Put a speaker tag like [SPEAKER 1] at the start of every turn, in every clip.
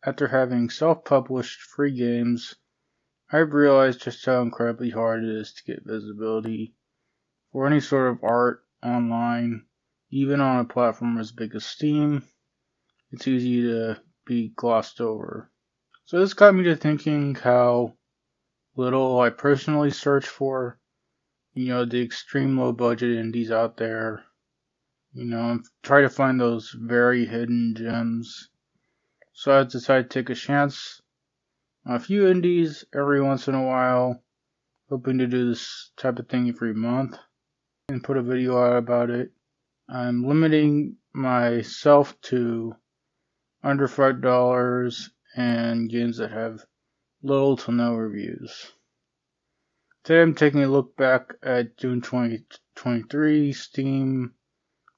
[SPEAKER 1] after having self-published free games, I've realized just how incredibly hard it is to get visibility for any sort of art online, even on a platform as big as Steam. It's easy to be glossed over. So this got me to thinking how little I personally search for, the extreme low budget indies out there, and try to find those very hidden gems. So I decided to take a chance on a few indies every once in a while, hoping to do this type of thing every month and put a video out about it. I'm limiting myself to under $5 and games that have little to no reviews. Today I'm taking a look back at June 2023 Steam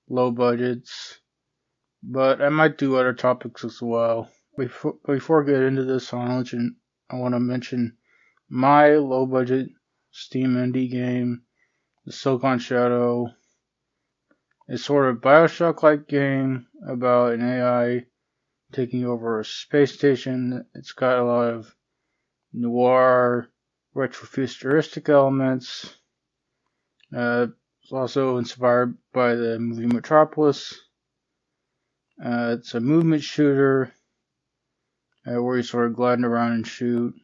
[SPEAKER 1] low budgets, but I might do other topics as well. Before I get into this, I want to mention my low budget Steam indie game, The Silicon Shadow. It's sort of a Bioshock-like game about an AI taking over a space station. It's got a lot of noir, retrofuturistic elements. It's also inspired by the movie Metropolis. It's a movement shooter where you sort of glide around and shoot.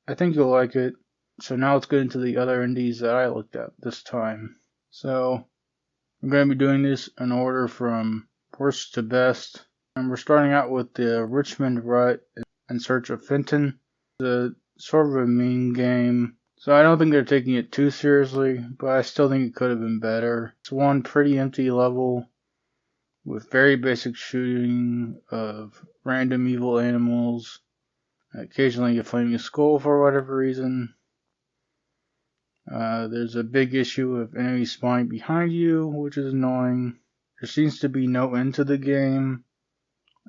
[SPEAKER 1] I think you'll like it. So now let's get into the other indies that I looked at this time. So I'm going to be doing this in order from worst to best. And we're starting out with the Richmond Rut in Search of Fenton. It's sort of a mean game. So I don't think they're taking it too seriously, but I still think it could have been better. It's one pretty empty level with very basic shooting of random evil animals. Occasionally a flaming skull for whatever reason. There's a big issue of enemies spawning behind you, which is annoying. There seems to be no end to the game.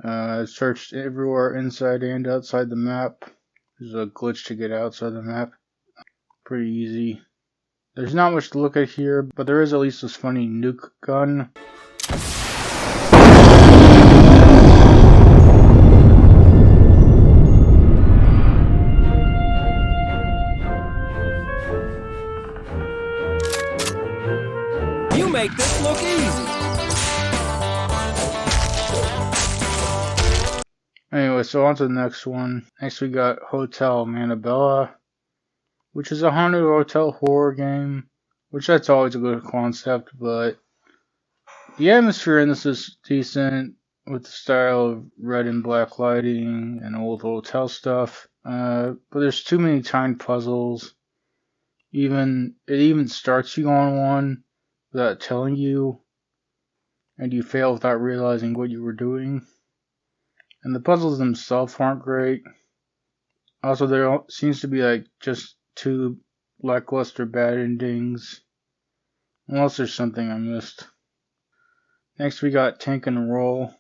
[SPEAKER 1] I've searched everywhere inside and outside the map. There's a glitch to get outside the map. Pretty easy. There's not much to look at here, but there is at least this funny nuke gun.
[SPEAKER 2] You make this look easy.
[SPEAKER 1] Anyway, so on to the next one. Next we got Hotel Manabella, which is a haunted hotel horror game, which that's always a good concept, but the atmosphere in this is decent with the style of red and black lighting and old hotel stuff. But there's too many timed puzzles. It even starts you on one without telling you, and you fail without realizing what you were doing. And the puzzles themselves aren't great. Also, there seems to be just two lackluster bad endings. Unless there's something I missed. Next we got Tank and Roll.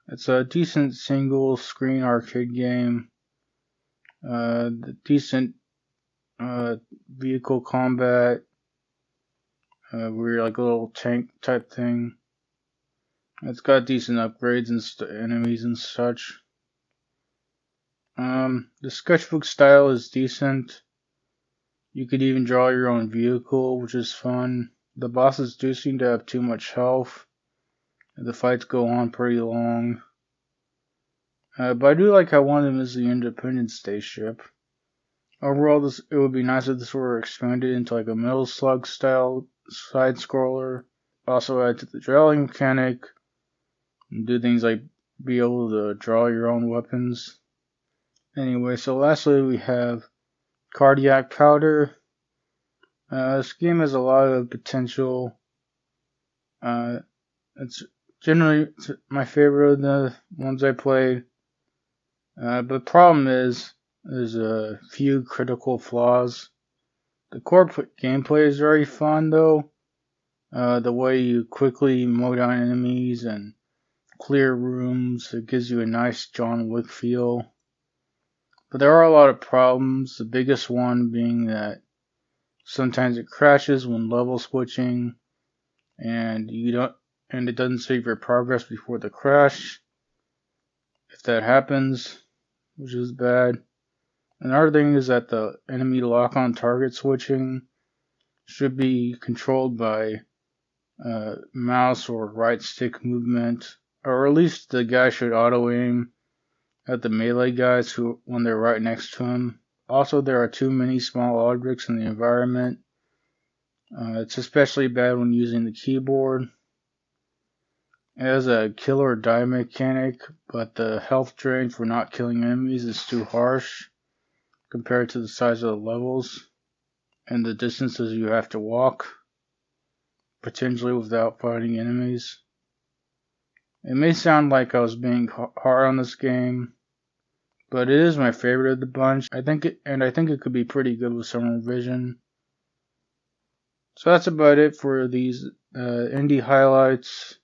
[SPEAKER 1] It's a decent single screen arcade game. Decent vehicle combat. Where you're like a little tank type thing. It's got decent upgrades and enemies and such. The sketchbook style is decent. You could even draw your own vehicle, which is fun. The bosses do seem to have too much health. The fights go on pretty long. But I do like how one of them is the Independence Day ship. Overall, it would be nice if this were expanded into like a Metal Slug style side scroller. Also add to the drawing mechanic. And do things like be able to draw your own weapons. Anyway, so lastly we have Cardiac Powder. This game has a lot of potential. It's generally my favorite of the ones I played. But the problem is, there's a few critical flaws. The core gameplay is very fun though. The way you quickly mow down enemies and clear rooms, it gives you a nice John Wick feel. But there are a lot of problems, the biggest one being that sometimes it crashes when level switching, and it doesn't save your progress before the crash. If that happens, which is bad. Another thing is that the enemy lock-on target switching should be controlled by mouse or right stick movement, or at least the guy should auto-aim at the melee guys when they're right next to him. Also, there are too many small objects in the environment. It's especially bad when using the keyboard. It has a kill or die mechanic, but the health drain for not killing enemies is too harsh compared to the size of the levels and the distances you have to walk, potentially without fighting enemies. It may sound like I was being hard on this game, but it is my favorite of the bunch. I think it could be pretty good with some revision. So that's about it for these indie highlights.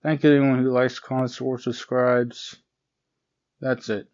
[SPEAKER 1] Thank you to anyone who likes, comments, or subscribes. That's it.